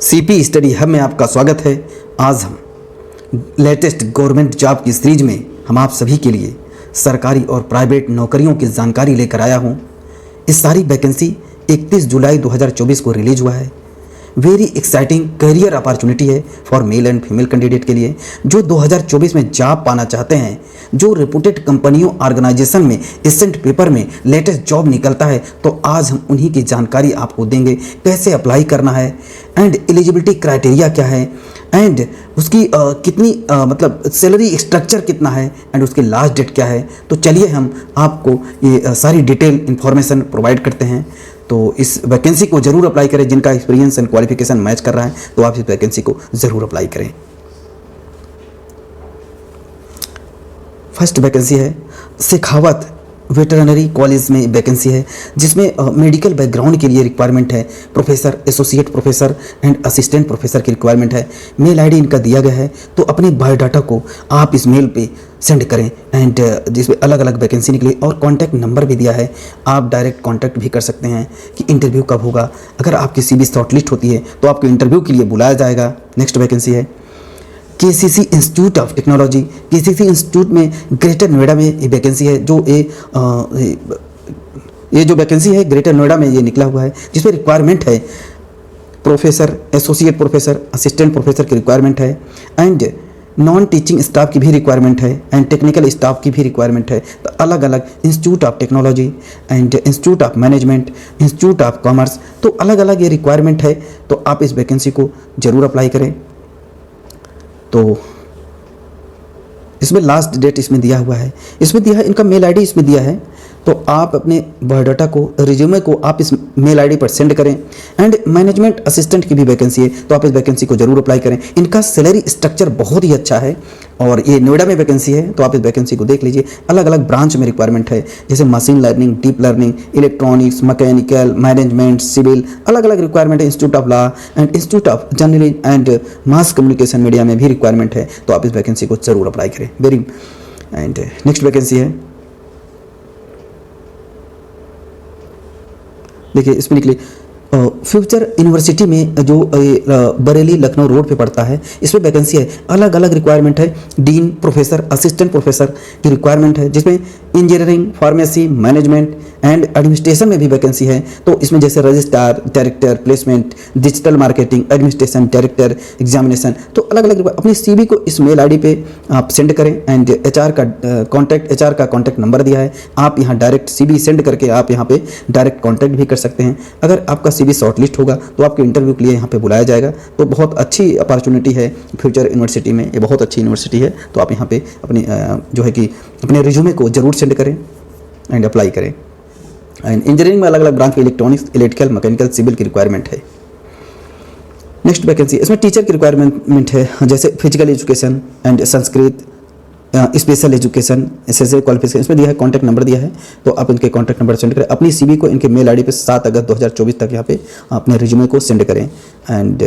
CP study hub में आपका स्वागत है। आज हम लेटेस्ट गवर्नमेंट जॉब की सीरीज में हम आप सभी के लिए सरकारी और प्राइवेट नौकरियों की जानकारी लेकर आया हूं। इस सारी वैकेंसी 31 जुलाई 2024 को रिलीज हुआ है। वेरी एक्साइटिंग करियर अपॉर्चुनिटी है for male and female candidate के लिए जो 2024 में जॉब पाना चाहते हैं, जो रेपुटेड कंपनियों ऑर्गेनाइजेशन में एसेंट पेपर में लेटेस्ट जॉब निकलता है। तो आज हम उन्हीं की जानकारी आपको देंगे, कैसे अप्लाई करना है एंड एलिजिबिलिटी क्राइटेरिया क्या है एंड उसकी कितनी मतलब सैलरी स्ट्रक्चर कितना है एंड उसकी लास्ट डेट क्या है। तो चलिए हम आपको ये सारी डिटेल इन्फॉर्मेशन प्रोवाइड करते हैं। तो इस वैकेंसी को जरूर अप्लाई करें। जिनका एक्सपीरियंस एंड क्वालिफिकेशन मैच कर रहा है तो आप इस वैकेंसी को जरूर अप्लाई करें। फर्स्ट वैकेंसी है शेखावत वेटरनरी कॉलेज में वैकेंसी है, जिसमें मेडिकल बैकग्राउंड के लिए रिक्वायरमेंट है। Professor, associate professor and assistant professor की रिक्वायरमेंट है। मेल आईडी इनका दिया गया है, तो अपने बायोडाटा को आप इस मेल पे सेंड करें एंड जिसमें अलग अलग वैकेंसी निकली और कॉन्टैक्ट नंबर भी दिया है। आप डायरेक्ट कॉन्टैक्ट भी कर सकते हैं कि इंटरव्यू कब होगा। अगर आपकी सीवी शॉर्टलिस्ट होती है तो आपको इंटरव्यू के लिए बुलाया जाएगा। नेक्स्ट वैकेंसी है KCC institute of technology. KCC institute में ग्रेटर नोएडा में ये वैकेंसी है। ये जो वैकेंसी है ग्रेटर नोएडा में ये निकला हुआ है, जिसमें रिक्वायरमेंट है professor, associate professor, assistant professor की रिक्वायरमेंट है एंड नॉन टीचिंग स्टाफ की भी रिक्वायरमेंट है एंड टेक्निकल स्टाफ की भी रिक्वायरमेंट है। तो अलग अलग institute of technology and institute of management, institute of commerce, तो अलग अलग ये रिक्वायरमेंट है। तो आप इस वैकेंसी को जरूर अप्लाई करें। तो इसमें लास्ट डेट इसमें दिया हुआ है, इसमें दिया है इनका मेल आईडी इसमें दिया है। तो आप अपने बायोडाटा को, रिज्यूमे को आप इस मेल आईडी पर सेंड करें एंड मैनेजमेंट असिस्टेंट की भी वैकेंसी है, तो आप इस वैकेंसी को जरूर अप्लाई करें। इनका सैलरी स्ट्रक्चर बहुत ही अच्छा है और ये नोएडा में वैकेंसी है, तो आप इस वैकेंसी को देख लीजिए। अलग अलग ब्रांच में रिक्वायरमेंट है, जैसे machine learning, deep learning, electronics, mechanical, management, civil, अलग अलग रिक्वायरमेंट है। Institute of law and institute of journalism and mass communication media में भी रिक्वायरमेंट है, तो आप इस वैकेंसी को जरूर अप्लाई करें। वेरी एंड नेक्स्ट वैकेंसी है, देखिए इसमें निकली फ्यूचर यूनिवर्सिटी में जो बरेली लखनऊ रोड पे पड़ता है, इसमें वैकेंसी है। अलग अलग रिक्वायरमेंट है। डीन, प्रोफेसर, असिस्टेंट प्रोफेसर की रिक्वायरमेंट है, जिसमें engineering, pharmacy, management and administration में भी वैकेंसी है। तो इसमें जैसे registrar, director, placement, digital marketing, administration, director, examination, तो अलग अलग अपनी सीवी को इस मेल आईडी पे आप सेंड करें एंड एचआर का कॉन्टैक्ट नंबर दिया है। आप यहाँ डायरेक्ट सीवी सेंड करके आप यहाँ पे डायरेक्ट कॉन्टैक्ट भी कर सकते हैं। अगर आपका सीवी शॉर्टलिस्ट होगा तो आपके इंटरव्यू के लिए यहाँ पे बुलाया जाएगा। तो बहुत अच्छी अपॉर्चुनिटी है फ्यूचर यूनिवर्सिटी में, ये बहुत अच्छी यूनिवर्सिटी है। तो आप यहाँ पे अपनी जो है कि अपने रिज्यूमे को जरूर सेंड करें एंड अप्लाई करें। एंड इंजीनियरिंग में अलग अलग ब्रांच में इलेक्ट्रॉनिक्स, इलेक्ट्रिकल, मैकेनिकल, सिविल की रिक्वायरमेंट है। नेक्स्ट वैकेंसी, इसमें टीचर की रिक्वायरमेंट है, जैसे physical education and Sanskrit, special education, SSA qualification, इसमें दिया है। कॉन्टैक्ट नंबर दिया है, तो आप इनके कॉन्टैक्ट नंबर सेंड करें। अपनी सीवी को इनके मेल आईडी पे 7 अगस्त 2024 तक यहाँ पे अपने रिज्यूमे को सेंड करें एंड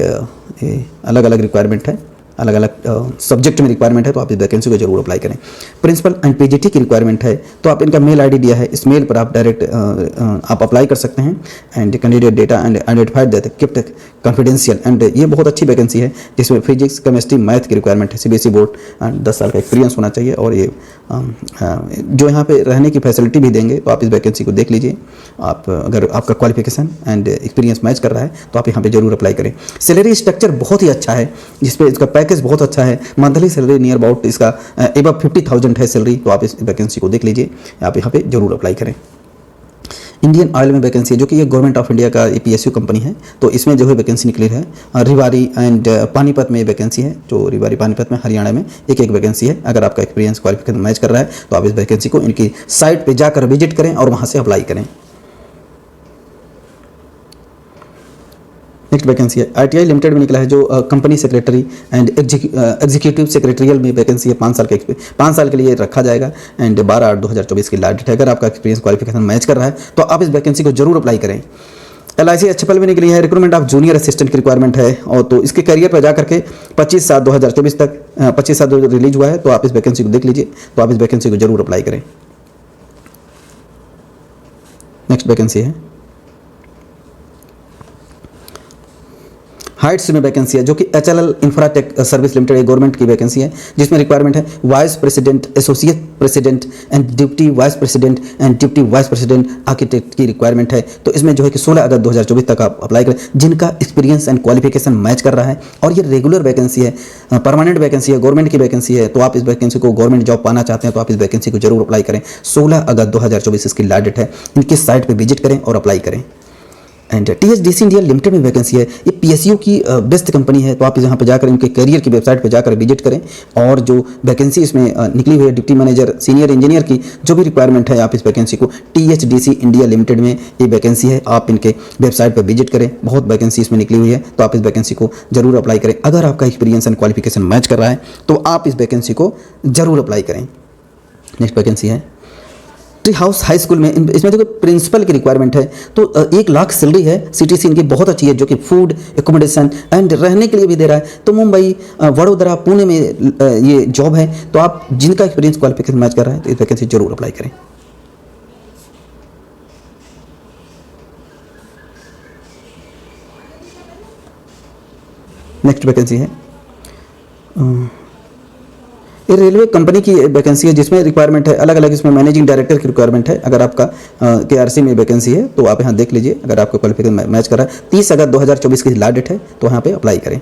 अलग अलग रिक्वायरमेंट है, अलग अलग सब्जेक्ट में रिक्वायरमेंट है, तो आप इस वैकेंसी को जरूर अप्लाई करें। प्रिंसिपल एंड पीजीटी की रिक्वायरमेंट है, तो आप इनका मेल आईडी दिया है, इस मेल पर आप डायरेक्ट आप अप्लाई कर सकते हैं and candidate data and identified that kept confidential. And ये बहुत अच्छी वैकेंसी है, जिसमें फिजिक्स, केमिस्ट्री, मैथ की रिक्वायरमेंट है। सीबीएसई बोर्ड एंड 10 साल का एक्सपीरियंस होना चाहिए और ये जो यहाँ पे रहने की फैसिलिटी भी देंगे, तो आप इस वैकेंसी को देख लीजिए। आप अगर आपका क्वालिफिकेशन एंड एक्सपीरियंस मैच कर रहा है तो आप यहाँ पे जरूर अप्लाई करें। सैलरी स्ट्रक्चर बहुत ही अच्छा है, जिसपे इसका पैकेज बहुत अच्छा है। मंथली सैलरी नियर अबाउट इसका एबव 50,000 है सैलरी, तो आप इस वैकेंसी को देख लीजिए। आप यहाँ पे जरूर अप्लाई करें। इंडियन ऑयल में वैकेंसी है, जो कि ये गवर्नमेंट ऑफ इंडिया का पीएसयू कंपनी है, तो इसमें जो है वैकेंसी निकली है। रिवारी एंड पानीपत में वैकेंसी है, जो रिवारी पानीपत में हरियाणा में एक वैकेंसी है। अगर आपका एक्सपीरियंस क्वालिफिकेशन मैच कर रहा है तो आप इस वैकेंसी को इनकी साइट पर जाकर विजिट करें और वहाँ से अप्लाई करें। नेक्स्ट वैकेंसी है आईटीआई लिमिटेड में निकला है, जो company secretary and executive secretarial में वैकेंसी है। 5 साल के लिए रखा जाएगा एंड 12/8/2024 की लास्ट डेट है। अगर आपका एक्सपीरियंस क्वालिफिकेशन मैच कर रहा है तो आप इस वैकेंसी को जरूर अप्लाई करें। LIC HFL में निकली है, रिक्रूटमेंट ऑफ जूनियर असिस्टेंट की रिक्वायरमेंट है, और तो इसके करियर पर जाकर के 25/7/2024 तक 25/7 रिलीज हुआ है, तो आप इस वैकेंसी को देख लीजिए। तो आप इस वैकेंसी को जरूर अप्लाई करें। नेक्स्ट वैकेंसी है हाइट्स में वैकेंसी है जो कि HLL Infratech service limited government की वैकेंसी है, जिसमें रिक्वायरमेंट है vice president, associate president and deputy vice president and deputy vice president architect की रिक्वायरमेंट है। तो इसमें जो है कि 16 अगस्त 2024 तक आप अप्लाई करें, जिनका एक्सपीरियंस एंड क्वालिफिकेशन मैच कर रहा है। और ये रेगुलर वैकेंसी है, परमानेंट वैकेंसी है, गवर्नमेंट की वैकेंसी है। तो आप इस वैकेंसी को, गवर्नमेंट जॉब पाना चाहते हैं तो आप इस वैकेंसी को जरूर अप्लाई करें। 16 अगस्त 2024 इसकी लास्ट डेट है। इनकी साइट पर विजिट करें और अप्लाई करें। एंड THDC इंडिया लिमिटेड में वैकेंसी है, ये PSU की बेस्ट कंपनी है। तो आप यहाँ पे जाकर इनके करियर की वेबसाइट पे जाकर विजिट करें। और जो वैकेंसी इसमें निकली हुई है डिप्टी मैनेजर, सीनियर इंजीनियर की जो भी रिक्वायरमेंट है, आप इस वैकेंसी को THDC इंडिया लिमिटेड में ये वैकेंसी है, आप इनके वेबसाइट पर विजिट करें। बहुत वैकेंसी इसमें निकली हुई है, तो आप इस वैकेंसी को जरूर अप्लाई करें। अगर आपका एक्सपीरियंस एंड क्वालिफिकेशन मैच कर रहा है तो आप इस वैकेंसी को जरूर अप्लाई करें। नेक्स्ट वैकेंसी है ट्री हाउस हाई स्कूल में। इसमें देखो प्रिंसिपल की रिक्वायरमेंट है, तो 1 लाख सैलरी है। CTC इनकी बहुत अच्छी है, जो कि फूड, एकोमोडेशन एंड रहने के लिए भी दे रहा है। तो मुंबई, वडोदरा, पुणे में ये जॉब है। तो आप जिनका एक्सपीरियंस क्वालिफिकेशन मैच कर रहा है तो इस वैकेंसी जरूर अप्लाई करें। नेक्स्ट वैकेंसी है ये रेलवे कंपनी की वैकेंसी है, जिसमें रिक्वायरमेंट है अलग अलग। इसमें मैनेजिंग डायरेक्टर की रिक्वायरमेंट है। अगर आपका KRC में वैकेंसी है तो आप यहाँ देख लीजिए, अगर आपका क्वालिफिकेशन मैच कर रहा है। 30 अगस्त 2024 की लास्ट डेट है, तो यहाँ पे अप्लाई करें।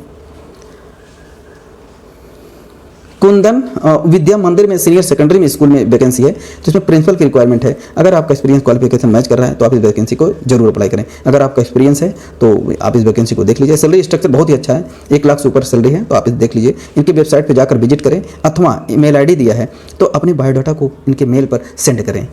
कुंदन विद्या मंदिर में सीनियर सेकेंडरी में स्कूल में वैकेंसी है, जिसमें प्रिंसिपल की रिक्वायरमेंट है। अगर आपका एक्सपीरियंस क्वालिफिकेशन मैच कर रहा है तो आप इस वैकेंसी को जरूर अप्लाई करें। अगर आपका एक्सपीरियंस है तो आप इस वैकेंसी को देख लीजिए। सैलरी स्ट्रक्चर बहुत ही अच्छा है, 1 लाख से ऊपर सैलरी है। तो आप इस देख लीजिए, इनकी वेबसाइट पर जाकर विजिट करें, अथवा ईमेल ID दिया है तो अपने बायोडाटा को इनके मेल पर सेंड करें।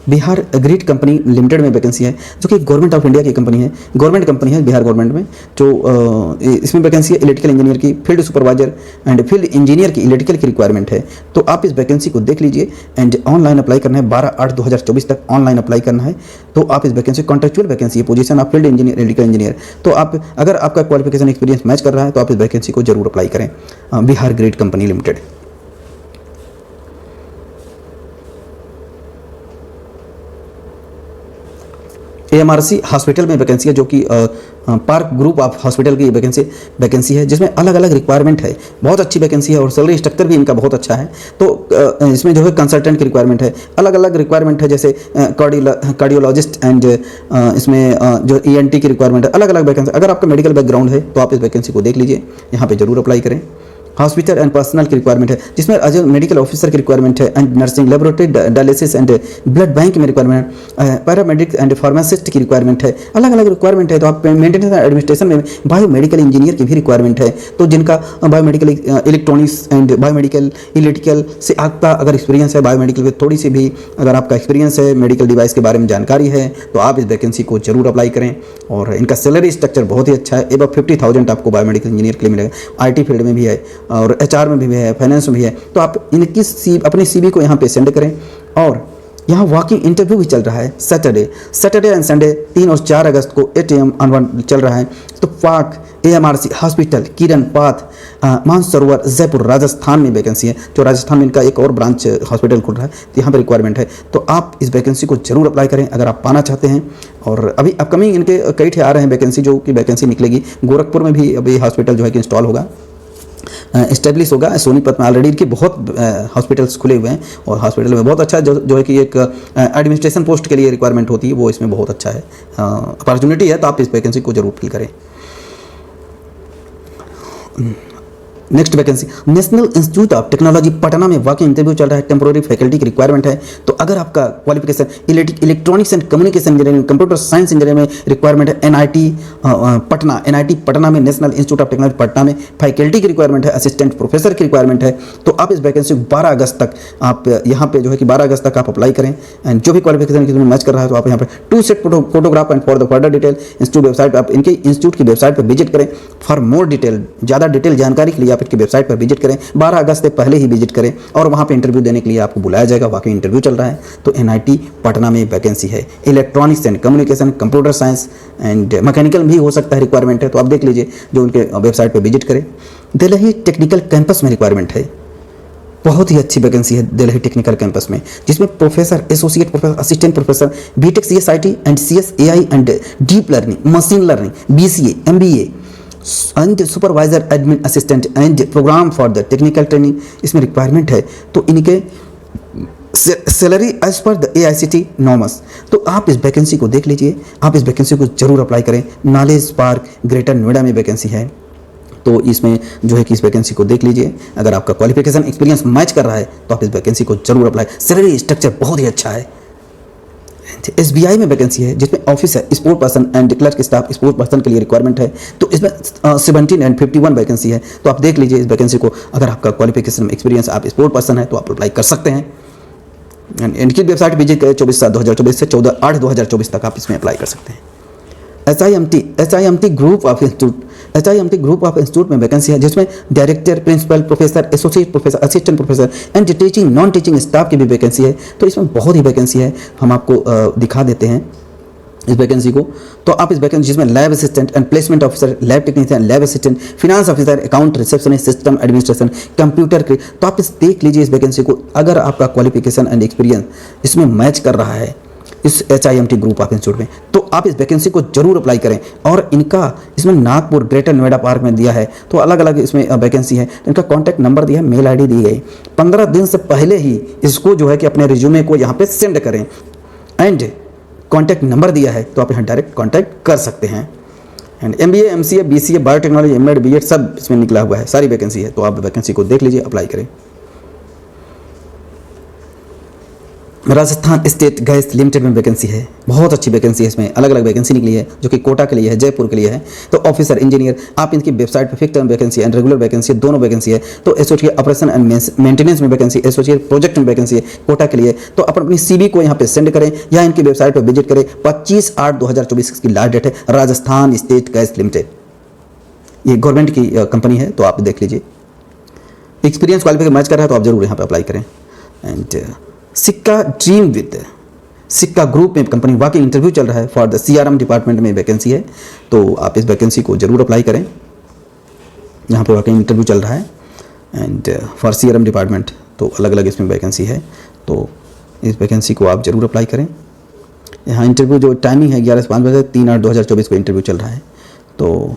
बिहार ग्रिड कंपनी लिमिटेड में वैकेंसी है, जो कि गवर्नमेंट ऑफ इंडिया की कंपनी है, गवर्नमेंट कंपनी है बिहार गवर्नमेंट में। जो इसमें वैकेंसी है इलेक्ट्रिकल इंजीनियर की, field supervisor and field engineer की इलेक्ट्रिकल की रिक्वायरमेंट है। तो आप इस वैकेंसी को देख लीजिए एंड ऑनलाइन अप्लाई करना है। 12/8/2024 तक ऑनलाइन अप्लाई करना है। तो आप इस वैकेंसी, कॉन्ट्रेक्चुअल वैकेंसी है, position of field engineer, electrical engineer. तो आप, अगर आपका क्वालिफिकेशन एक्सपीरियंस मैच कर रहा है तो आप इस वैकेंसी को जरूर अप्लाई करें। Bihar grid company limited. AMRC hospital में वैकेंसी है, जो कि पार्क ग्रुप ऑफ हॉस्पिटल की वैकेंसी है, जिसमें अलग अलग रिक्वायरमेंट है। बहुत अच्छी वैकेंसी है और सैलरी स्ट्रक्चर भी इनका बहुत अच्छा है। तो इसमें जो है कंसल्टेंट की रिक्वायरमेंट है, अलग अलग रिक्वायरमेंट है, जैसे कार्डियोलॉजिस्ट एंड इसमें जो ENT की रिक्वायरमेंट है। अलग अलग वैकेंसी। अगर आपका मेडिकल बैकग्राउंड है तो आप इस वैकेंसी को देख लीजिए, यहाँ पर जरूर अप्लाई करें। हॉस्पिटल एंड पर्सनल की रिक्वायरमेंट है, जिसमें एज मेडिकल ऑफिसर की रिक्वायरमेंट है, and nursing, laboratory, dialysis and blood bank में रिक्वायरमेंट, पैरामेडिक एंड फार्मासिस्ट की रिक्वायरमेंट है। अलग अलग रिक्वायरमेंट है। तो आप मेंटेनेंस एंड एडमिनिस्ट्रेशन में बायोमेडिकल इंजीनियर की भी रिक्वायरमेंट है। तो जिनका biomedical electronics and biomedical electrical से आपका अगर एक्सपीरियंस है, बायोमेडिकल में थोड़ी सी भी अगर आपका एक्सपीरियंस है, मेडिकल डिवाइस के बारे में जानकारी है, तो आप इस वैकेंसी को जरूर अप्लाई करें। और इनका सैलरी स्ट्रक्चर बहुत ही अच्छा है। एबव 50,000 आपको बायोमेडिकल इंजीनियर के लिए मिलेगा। IT फील्ड में भी है और HR में भी है, फाइनेंस में भी है। तो आप इनकी अपनी CV को यहाँ पे सेंड करें। और यहाँ वॉकिंग इंटरव्यू भी चल रहा है सैटरडे एंड संडे 3 और 4 अगस्त को 8 AM ऑनवर्ड चल रहा है। तो पार्क AMRC हॉस्पिटल, किरण पाथ, मानसरोवर, जयपुर, राजस्थान में वैकेंसी है। जो राजस्थान में इनका एक और ब्रांच हॉस्पिटल खुल रहा है, तो यहाँ पर रिक्वायरमेंट है। तो आप इस वैकेंसी को जरूर अप्लाई करें अगर आप पाना चाहते हैं। और अभी अपकमिंग इनके कई ठे आ रहे हैं वैकेंसी, जो कि वैकेंसी निकलेगी। गोरखपुर में भी अभी हॉस्पिटल जो है कि इंस्टॉल होगा, इस्टेब्लिश होगा। सोनीपत में ऑलरेडी इनके बहुत हॉस्पिटल्स खुले हुए हैं। और हॉस्पिटल में बहुत अच्छा जो है कि एक एडमिनिस्ट्रेशन पोस्ट के लिए रिक्वायरमेंट होती है, वो इसमें बहुत अच्छा है, अपॉर्चुनिटी है। तो आप इस वैकेंसी को जरूर फिल करें। Next vacancy national institute of technology Patna में वॉकिंग इंटरव्यू चल रहा है। टेम्पोररी फैकल्टी की रिक्वायरमेंट है। तो अगर आपका qualification electronics and communication engineering, computer science engineering में रिक्वायरमेंट है। NIT पटना में, national institute of technology Patna में फैकल्टी की रिक्वायरमेंट है। असिस्टेंट प्रोफेसर की रिक्वायरमेंट है। तो आप इस वैकेंसी 12 अगस्त तक आप यहाँ पे जो है कि 12 अगस्त तक आप अप्लाई करें। एंड जो भी क्वालिफिकेशन की मैच कर रहा है तो आप यहाँ पे 2 set photograph and for the further detail institute website, आप इनके इंस्टीट्यूट की वेबसाइट पर विजिट करें। फॉर मोर डिटेल, ज़्यादा डिटेल जानकारी के लिए आप इनकी वेबसाइट पर विजिट करें। 12 अगस्त से पहले ही विजिट करें और वहाँ पे इंटरव्यू देने के लिए आपको बुलाया जाएगा। वाकई इंटरव्यू चल रहा है। तो NIT पटना में वैकेंसी है। Electronics and communication, computer science and mechanical भी हो सकता है रिक्वायरमेंट है। तो आप देख लीजिए, जो उनके वेबसाइट पर विजिट करें। दिल्ली टेक्निकल कैंपस में रिक्वायरमेंट है। बहुत ही अच्छी वैकेंसी है दिल्ली टेक्निकल कैंपस में, जिसमें professor, associate professor, assistant professor, BTech CSIT and CS AI and deep learning, machine learning, BCA, MBA and supervisor admin assistant and program for the technical training इसमें requirement है। तो इनके salary as per the AICTE norms. तो आप इस vacancy को देख लीजिए, आप इस वैकेंसी को जरूर अप्लाई करें। नॉलेज पार्क ग्रेटर नोएडा में वैकेंसी है, तो इसमें जो है कि इस वैकेंसी को देख लीजिए। अगर आपका क्वालिफिकेशन एक्सपीरियंस मैच कर रहा है तो आप इस वैकेंसी को जरूर अप्लाई। सैलरी स्ट्रक्चर बहुत ही अच्छा है। SBI में वैकेंसी है जिसमें officer sport person and clerk staff sport person के लिए रिक्वायरमेंट है। तो इसमें 17 एंड 51 वैकेंसी है। तो आप देख लीजिए इस वैकेंसी को। अगर आपका क्वालिफिकेशन एक्सपीरियंस आप स्पोर्ट पर्सन है तो आप अप्लाई कर सकते हैं। इनकी वेबसाइट विजिट करें 24/7/2024 से 14/8/2024 तक आप इसमें अप्लाई कर सकते हैं। SIMT ग्रुप ऑफ इंस्टीट्यूट में वैकेंसी है जिसमें director, principal, professor, associate professor, assistant professor and teaching non teaching staff की भी वैकेंसी है। तो इसमें बहुत ही वैकेंसी है, हम आपको दिखा देते हैं इस वैकेंसी को। तो आप इस वैकेंसी जिसमें lab assistant and placement officer, lab technician, lab assistant, finance officer, account receptionist, system administration, computer के, तो आप इस देख लीजिए इस वैकेंसी को। अगर आपका क्वालिफिकेशन एंड एक्सपीरियंस इसमें मैच कर रहा है इस SIMT ग्रुप ऑफ इंस्टीट्यूट में, तो आप इस वैकेंसी को जरूर अप्लाई करें। और इनका इसमें नागपुर ग्रेटर नोएडा पार्क में दिया है, तो अलग अलग इसमें वैकेंसी है। तो इनका कॉन्टैक्ट नंबर दिया है, मेल ID दी गई। 15 दिन से पहले ही इसको जो है कि अपने रिज्यूमे को यहाँ पे सेंड करें। एंड कॉन्टैक्ट नंबर दिया है, तो आप यहाँ डायरेक्ट कॉन्टैक्ट कर सकते हैं। And MBA, MCA, BCA, biotechnology, MEd, BEd सब इसमें निकला हुआ है, सारी वैकेंसी है। तो आप वैकेंसी को देख लीजिए, अप्लाई करें। राजस्थान स्टेट गैस लिमिटेड में वैकेंसी है, बहुत अच्छी वैकेंसी है। इसमें अलग अलग वैकेंसी निकली है जो कि कोटा के लिए है, जयपुर के लिए है। तो ऑफिसर, इंजीनियर, आप इनकी वेबसाइट पर fix term vacancy and regular vacancy दोनों वैकेंसी है। तो एसोसिएट ऑपरेशन एंड मेंटेनेंस में वैकेंसी, एसोसिएट प्रोजेक्ट में वैकेंसी है कोटा के लिए। तो आप अपनी CV को यहाँ पे सेंड करें या इनकी वेबसाइट पर विजिट करें। 25/8/2024 की लास्ट डेट है। राजस्थान स्टेट गैस लिमिटेड, ये गवर्नमेंट की कंपनी है, तो आप देख लीजिए। एक्सपीरियंस क्वालिफिकेशन मैच कर रहा है तो आप जरूर यहाँ पे अप्लाई करें। एंड सिक्का ड्रीम विद सिक्का ग्रुप में कंपनी वाकई इंटरव्यू चल रहा है फॉर द CRM डिपार्टमेंट में वैकेंसी है। तो आप इस वैकेंसी को जरूर अप्लाई करें, यहाँ पे वाकई इंटरव्यू चल रहा है। एंड फॉर CRM डिपार्टमेंट तो अलग अलग इसमें वैकेंसी है, तो इस वैकेंसी को आप जरूर अप्लाई करें। यहाँ इंटरव्यू जो टाइमिंग है 11 से 5 बजे, 3/8/2024 को इंटरव्यू चल रहा है। तो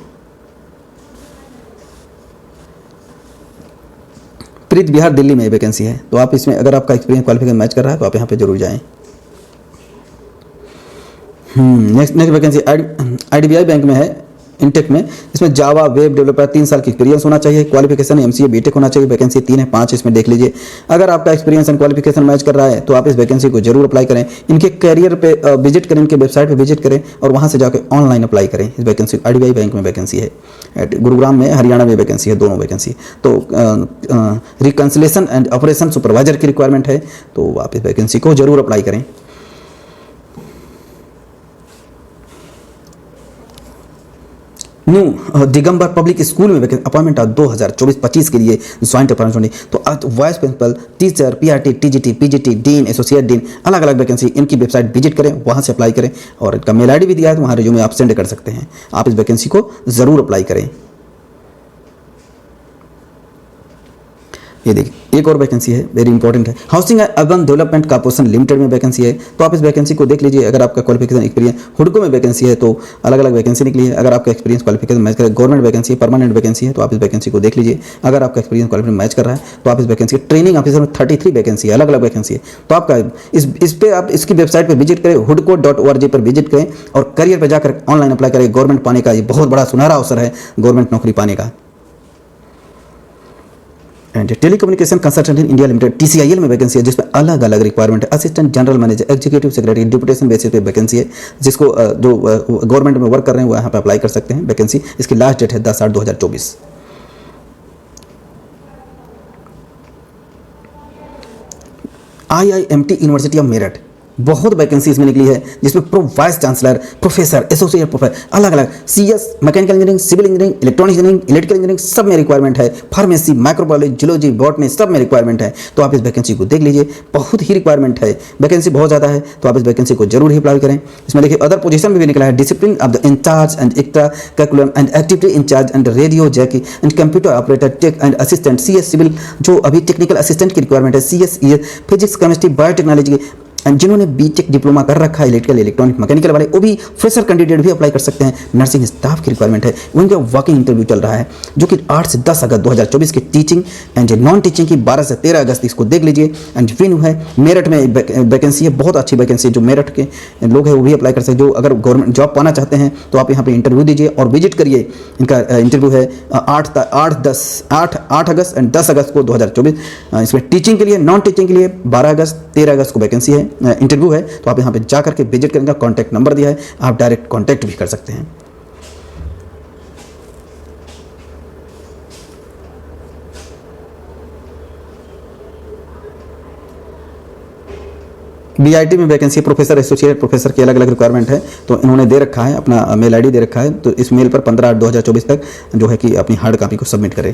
प्रीत बिहार दिल्ली में वैकेंसी है। तो आप इसमें अगर आपका एक्सपीरियंस क्वालिफिकेशन मैच कर रहा है तो आप यहाँ पे जरूर जाएं। नेक्स्ट वैकेंसी IDBI बैंक में है, इंटेक में। इसमें जावा वेब डेवलपर 3 साल की एक्सपीरियंस होना चाहिए। क्वालिफिकेशन MCA BTech होना चाहिए। वैकेंसी 3 है, 5 इसमें देख लीजिए। अगर आपका एक्सपीरियंस एंड क्वालिफिकेशन मैच कर रहा है तो आप इस वैकेंसी को जरूर अप्लाई करें। इनके कैरियर पे विजिट करें, इनके वेबसाइट पे विजिट करें और वहाँ से जाकर ऑनलाइन अप्लाई करें। इस वैकेंसी IDBI बैंक में वैकेंसी है। गुरुग्राम में, हरियाणा में वैकेंसी है, दोनों वैकेंसी। तो रिकन्सिलेशन एंड ऑपरेशन सुपरवाइजर की रिक्वायरमेंट है, तो आप इस वैकेंसी को जरूर अप्लाई करें। न्यू दिगंबर पब्लिक स्कूल में वैकेंसी अपॉइंटमेंट 2024-25 के लिए ज्वाइंट अपॉइंटमेंट। तो vice principal, teacher, PRT, TGT, PGT, dean, associate dean, अलग अलग वैकेंसी। इनकी वेबसाइट विजिट करें, वहाँ से अप्लाई करें। और इनका मेल ID भी दिया है, तो वहाँ रिज्यूमे आप सेंड कर सकते हैं। आप इस वैकेंसी को ज़रूर अप्लाई करें। ये देखिए एक और वैकेंसी है, वेरी इंपॉर्टेंट है। Housing and urban development corporation limited में वैकेंसी है। तो आप इस वैकेंसी को देख लीजिए। अगर आपका क्वालिफिकेशन एक्सपीरियंस, हुडको में वैकेंसी है, तो अलग अलग वैकेंसी निकली है। अगर आपका एक्सपीरियंस क्वालिफिकेशन मैच करे, गवर्नमेंट वैकेंसी है, परमानेंट वैकेंसी है, तो आप इस वैकेंसी को देख लीजिए। अगर आपका एक्सपीरियंस क्वालिफिकेशन मैच कर रहा है तो आप इस वैकेंसी ट्रेनिंग ऑफिसर में 33 वैकेंसी है, अलग अलग वैकेंसी है। तो आपका इस पर आप इसकी वेबसाइट पर विजिट करें, hudco.org पर विजिट करें और करियर पर जाकर ऑनलाइन अप्लाई करें। गवर्नमेंट पाने का ये बहुत बड़ा सुनहरा अवसर है, गवर्नमेंट नौकरी पाने का। And telecommunication consultant in India limited TCIL में वैकेंसी है, जिसमें अलग अलग रिक्वायरमेंट है। Assistant general manager, executive secretary, deputation basis पे वैकेंसी है। जिसको जो गवर्नमेंट में वर्क कर रहे हैं वो यहाँ पे अप्लाई कर सकते हैं। वैकेंसी इसकी लास्ट डेट है 10/8/2024। IIMT यूनिवर्सिटी ऑफ मेरठ, बहुत वैकेंसी इसमें निकली है, जिसमें vice chancellor, professor, associate professor, अलग अलग CS, mechanical engineering, civil engineering, electronic engineering, electrical engineering सब में रिक्वायरमेंट है। फार्मेसी, माइक्रोबायोलॉजी, जियोलॉजी, बॉटनी सब में रिक्वायरमेंट है। तो आप इस वैकेंसी को देख लीजिए, बहुत ही रिक्वायरमेंट है, वैकेंसी बहुत ज़्यादा है। तो आप इस वैकेंसी को जरूर ही अप्लाई करें। इसमें देखिए अदर पोजीशन भी निकला है, discipline of the in-charge and extra curriculum and activity in-charge and radio jockey and computer operator tech and assistant. CS civil जो अभी टेक्निकल असिस्टेंट की रिक्वायरमेंट है। CS physics, chemistry, biotechnology and जिन्होंने BTech diploma कर रखा है electrical electronic mechanical वाले, वो भी फ्रेशर कैंडिडेट भी अप्लाई कर सकते हैं। नर्सिंग स्टाफ की रिक्वायरमेंट है, उनका वॉकिंग इंटरव्यू चल रहा है जो कि 8 से 10 अगस्त 2024 की टीचिंग एंड नॉन टीचिंग की 12 से 13 अगस्त, इसको देख लीजिए। एंड वेन्यू है मेरठ में वैकेंसी है, बहुत अच्छी वैकेंसी है। जो मेरठ के लोग हैं वो भी अप्लाई कर सकते हैं। जो अगर गवर्नमेंट जॉब पाना चाहते हैं तो आप यहाँ पे इंटरव्यू दीजिए और विजिट करिए। इनका इंटरव्यू है 8 अगस्त एंड 10 अगस्त को 2024। इसमें टीचिंग के लिए, नॉन टीचिंग के लिए 12 अगस्त 13 अगस्त को वैकेंसी है, इंटरव्यू है। तो आप यहाँ पे जा करके विजिट करेंगे, कॉन्टैक्ट नंबर दिया है, आप डायरेक्ट कॉन्टैक्ट भी कर सकते हैं। बीआईटी में वैकेंसी प्रोफेसर, एसोसिएट प्रोफेसर की अलग अलग रिक्वायरमेंट है। तो इन्होंने दे रखा है, अपना मेल आईडी दे रखा है। तो इस मेल पर 15/8/2024 तक जो है कि अपनी हार्ड कॉपी को सबमिट करें।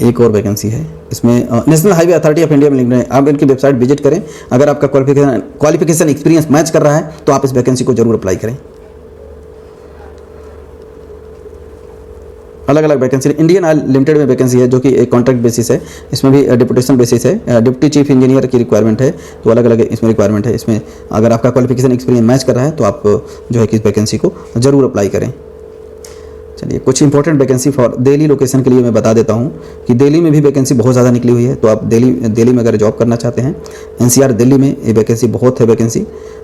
एक और वैकेंसी है, इसमें national highway authority of India में लिंक है। आप इनकी वेबसाइट विजिट करें। अगर आपका क्वालिफिकेशन एक्सपीरियंस मैच कर रहा है तो आप इस वैकेंसी को जरूर अप्लाई करें। अलग अलग वैकेंसी, इंडियन ऑयल लिमिटेड में वैकेंसी है जो कि एक कॉन्ट्रैक्ट बेसिस है। इसमें भी डिप्यूटेशन बेसिस है, डिप्टी चीफ इंजीनियर की रिक्वायरमेंट है। तो अलग अलग इसमें रिक्वायरमेंट है। इसमें अगर आपका क्वालिफिकेशन एक्सपीरियंस मैच कर रहा है तो आप जो है कि इस वैकेंसी को जरूर अप्लाई करें। चलिए, कुछ important vacancy for Delhi location के लिए मैं बता देता हूँ कि दिल्ली में भी वैकेंसी बहुत ज़्यादा निकली हुई है। तो आप दिल्ली में अगर जॉब करना चाहते हैं, एनसीआर दिल्ली में ये वैकेंसी बहुत है वैकेंसी।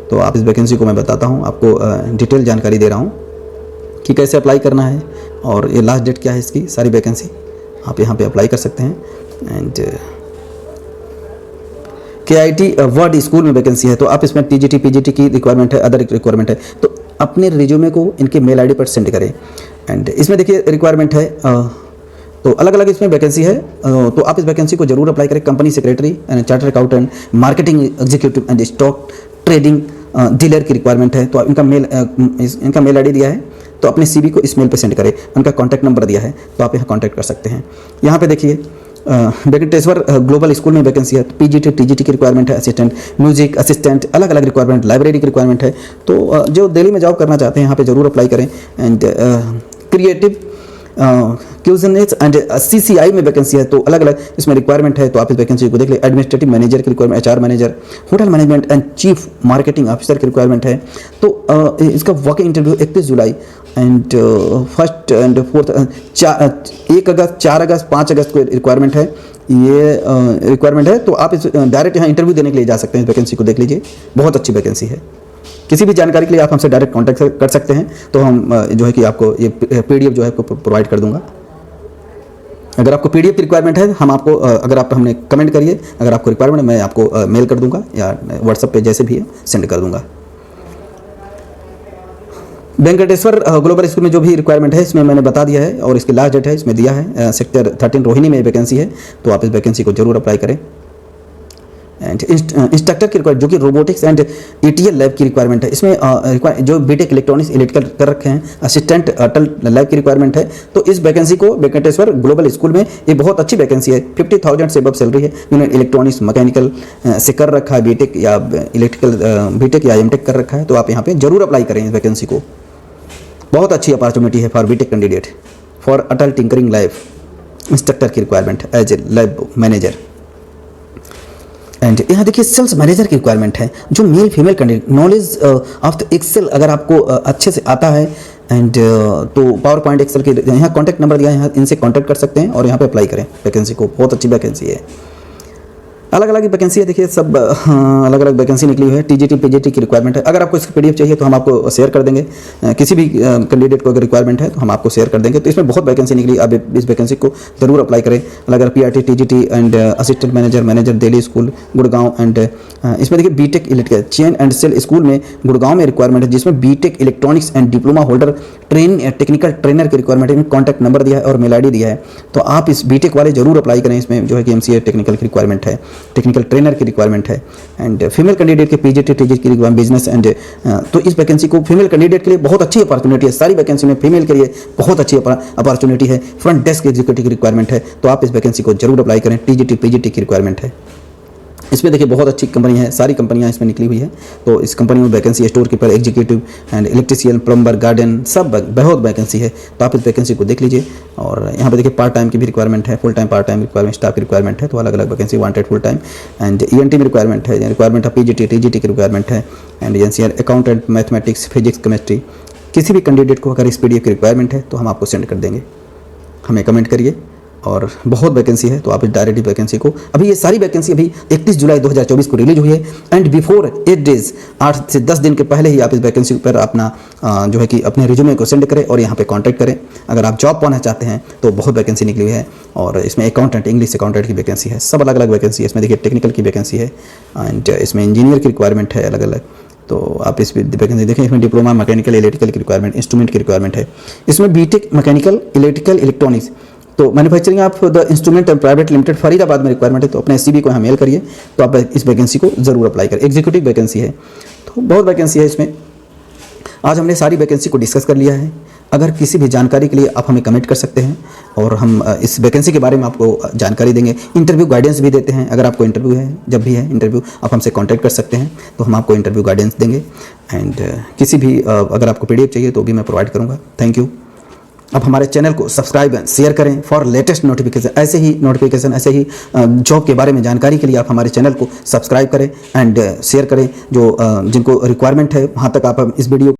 तो आप इस वैकेंसी को मैं बताता हूँ, आपको डिटेल जानकारी दे रहा हूँ कि कैसे अप्लाई करना है और ये लास्ट डेट क्या है इसकी। सारी वैकेंसी आप यहाँ पे अप्लाई कर सकते हैं। एंड KIT वर्ड स्कूल में वैकेंसी है। तो आप इसमें TGT PGT की रिक्वायरमेंट है, अदर रिक्वायरमेंट है। तो अपने रिज्यूमे को इनके मेल आईडी पर सेंड करें। एंड इसमें देखिए रिक्वायरमेंट है, तो अलग अलग इसमें वैकेंसी है। तो आप इस वैकेंसी को जरूर अप्लाई करें। Company secretary and charter accountant, marketing executive and stock trading dealer की रिक्वायरमेंट है। तो इनका मेल आईडी दिया है, तो अपने CV को इस मेल पे सेंड करें। उनका कॉन्टैक्ट नंबर दिया है, तो आप यहाँ कॉन्टैक्ट कर सकते हैं। यहाँ पे देखिए वेंकटेश्वर ग्लोबल स्कूल में वैकेंसी है। तो PGT TGT की रिक्वायरमेंट है, असिस्टेंट म्यूजिक असिस्टेंट, अलग अलग रिक्वायरमेंट, लाइब्रेरी की रिक्वायरमेंट है। तो जो दिल्ली में जॉब करना चाहते हैं यहाँ पे जरूर अप्लाई करें। एंड क्रिएटिव क्यूजनेस एंड CCI में वैकेंसी है। तो अलग अलग इसमें रिक्वायरमेंट है। तो आप इस वैकेंसी को देख लें। एडमिनिस्ट्रेटिव मैनेजर की requirement, HR manager, hotel management and chief marketing officer की रिक्वायरमेंट है। तो इसका walking interview 31 July and 1 and 4 1 अगस्त, 4 अगस्त, 5 अगस्त को रिक्वायरमेंट है। ये रिक्वायरमेंट है। तो आप इस डायरेक्ट यहाँ इंटरव्यू देने के लिए जा सकते हैं। इस वैकेंसी को देख लीजिए, बहुत अच्छी वैकेंसी है। किसी भी जानकारी के लिए आप हमसे डायरेक्ट कांटेक्ट कर सकते हैं। तो हम जो है कि आपको ये PDF जो है आपको प्रोवाइड कर दूंगा। अगर आपको PDF की रिक्वायरमेंट है, हम आपको अगर आप हमने कमेंट करिए, अगर आपको रिक्वायरमेंट है मैं आपको मेल कर दूंगा या व्हाट्सएप पे जैसे भी है सेंड कर दूंगा। वेंकटेश्वर ग्लोबल स्कूल में जो भी रिक्वायरमेंट है इसमें मैंने बता दिया है और इसकी लास्ट डेट है इसमें दिया है। सेक्टर 13 रोहिणी में वैकेंसी है। तो आप इस वैकेंसी को जरूर अप्लाई करें। एंड इंस्ट्रक्टर की रिक्वायरमेंट जो कि रोबोटिक्स एंड ETL लैब की रिक्वायरमेंट है। इसमें जो बीटेक इलेक्ट्रॉनिक्स इलेक्ट्रिकल कर रखे हैं, असिस्टेंट अटल लैब की रिक्वायरमेंट है। तो इस वैकेंसी को वेंकटेश्वर ग्लोबल स्कूल में ये बहुत अच्छी वैकेंसी है। 50,000 से अबव सैलरी है। जिन्होंने इलेक्ट्रॉनिक्स मैकेनिकल से कर रखा है, बीटेक या इलेक्ट्रिकल बीटेक या MTech कर रखा है, तो आप यहाँ पे जरूर अप्लाई करें इस वैकेंसी को। बहुत अच्छी अपॉर्चुनिटी है for BTech candidate. For Atal tinkering lab instructor की requirement as a lab manager. And यहाँ देखिए सेल्स मैनेजर की रिक्वायरमेंट है। जो male female candidate, knowledge of the Excel अगर आपको अच्छे से आता है एंड तो पावर पॉइंट एक्सेल के यहाँ कॉन्टैक्ट नंबर दिया है, यहाँ इनसे कॉन्टैक्ट कर सकते हैं और यहाँ पे अप्लाई करें वैकेंसी को। बहुत अच्छी वैकेंसी है। अलग अलग वैकेंसी है, देखिए सब अलग अलग वैकेंसी निकली हुई है। TGT PGT की रिक्वायरमेंट है। अगर आपको इसकी PDF चाहिए तो हम आपको शेयर कर देंगे। किसी भी कैंडिडेट को अगर रिक्वायरमेंट है तो हम आपको शेयर कर देंगे। तो इसमें बहुत वैकेंसी निकली, अब इस वैकेंसी को जरूर अप्लाई करें। अगर PRT TGT and assistant manager Delhi school Gurgaon. And इसमें देखिए BTech electrical chain and sale school में गुड़गांव में रिक्वायरमेंट है, जिसमें BTech electronics and diploma holder technical trainer की रिक्वायरमेंट है। कॉन्टैक्ट नंबर दिया है और मेल ID दिया है। तो आप इस बीटेक वाले जरूर अप्लाई करें। इसमें जो है कि MCA टेक्निकल की रिक्वायरमेंट है, टेक्निकल ट्रेनर की रिक्वायरमेंट है। एंड फीमेल कैंडिडेट के PGT TGT की रिक्वायरमेंट बिजनेस एंड तो इस वैकेंसी को फीमेल कैंडिडेट के लिए बहुत अच्छी अपॉर्चुनिटी है। सारी वैकेंसी में फीमेल के लिए बहुत अच्छी अपॉर्चुनिटी है। फ्रंट डेस्क एग्जीक्यूटिव की रिक्वायरमेंट है। तो आप इस वैकेंसी को जरूर अप्लाई करें। TGT PGT की रिक्वायरमेंट है। इसमें देखिए बहुत अच्छी कंपनी है, सारी कंपनियां इसमें निकली हुई है। तो इस कंपनी में वैकेंसी है, store keeper, executive and electrician, plumber, garden, सब बहुत वैकेंसी है। तो आप इस वैकेंसी को देख लीजिए। और यहाँ पे देखिए पार्ट टाइम की भी रिक्वायरमेंट है, full time, part time requirement, staff की रिक्वायरमेंट है। तो अलग अलग vacancy, wanted full time and ENT में रिक्वायरमेंट है, रिक्वायरमेंट है पीजीटी, टीजीटी की रिक्वायरमेंट है and NCR accountant, mathematics, physics, chemistry. किसी भी कैंडिडेट को अगर इस पीडीएफ की रिक्वायरमेंट है तो हम आपको सेंड कर देंगे, हमें कमेंट करिए। और बहुत वैकेंसी है, तो आप डायरेक्ट वैकेंसी को, अभी ये सारी वैकेंसी अभी 31 जुलाई 2024 को रिलीज हुई है एंड बिफोर 8 डेज, 8 से 10 दिन के पहले ही आप इस वैकेंसी पर अपना जो है कि अपने रिज्यूमे को सेंड करें और यहाँ पे कांटेक्ट करें अगर आप जॉब पाना चाहते हैं। तो बहुत वैकेंसी निकली हुई है और इसमें अकाउंटेंट, इंग्लिश अकाउंटेंट की वैकेंसी है, सब अलग अलग वैकेंसी है। इसमें देखिए टेक्निकल की वैकेंसी है एंड इसमें इंजीनियर की रिक्वायरमेंट है अलग अलग। तो आप इस वैकेंसी देखें, इसमें डिप्लोमा मैकेनिकल इलेक्ट्रिकल की रिक्वायरमेंट, इंस्ट्रूमेंट की रिक्वायरमेंट है। इसमें बीटेक मैकेनिकल इलेक्ट्रिकल इलेक्ट्रॉनिक्स, तो manufacturing of the instrument and private limited Faridabad में रिक्वायरमेंट है। तो अपने सीवी को यहाँ मेल करिए, तो आप इस वैकेंसी को जरूर अप्लाई करें। एग्जीक्यूटिव वैकेंसी है, तो बहुत वैकेंसी है इसमें। आज हमने सारी वैकेंसी को डिस्कस कर लिया है। अगर किसी भी जानकारी के लिए आप हमें कमेंट कर सकते हैं और हम इस वैकेंसी के बारे में आपको जानकारी देंगे। इंटरव्यू गाइडेंस भी देते हैं, अगर आपको इंटरव्यू है, जब भी है इंटरव्यू, आप हमसे कांटेक्ट कर सकते हैं, तो हम आपको इंटरव्यू गाइडेंस देंगे। एंड किसी भी अगर आपको पीडीएफ चाहिए तो भी मैं प्रोवाइड करूँगा। Thank you. अब हमारे चैनल को सब्सक्राइब एंड शेयर करें फॉर लेटेस्ट नोटिफिकेशन। ऐसे ही नोटिफिकेशन, ऐसे ही जॉब के बारे में जानकारी के लिए आप हमारे चैनल को सब्सक्राइब करें एंड शेयर करें। जो जिनको रिक्वायरमेंट है वहाँ तक आप इस वीडियो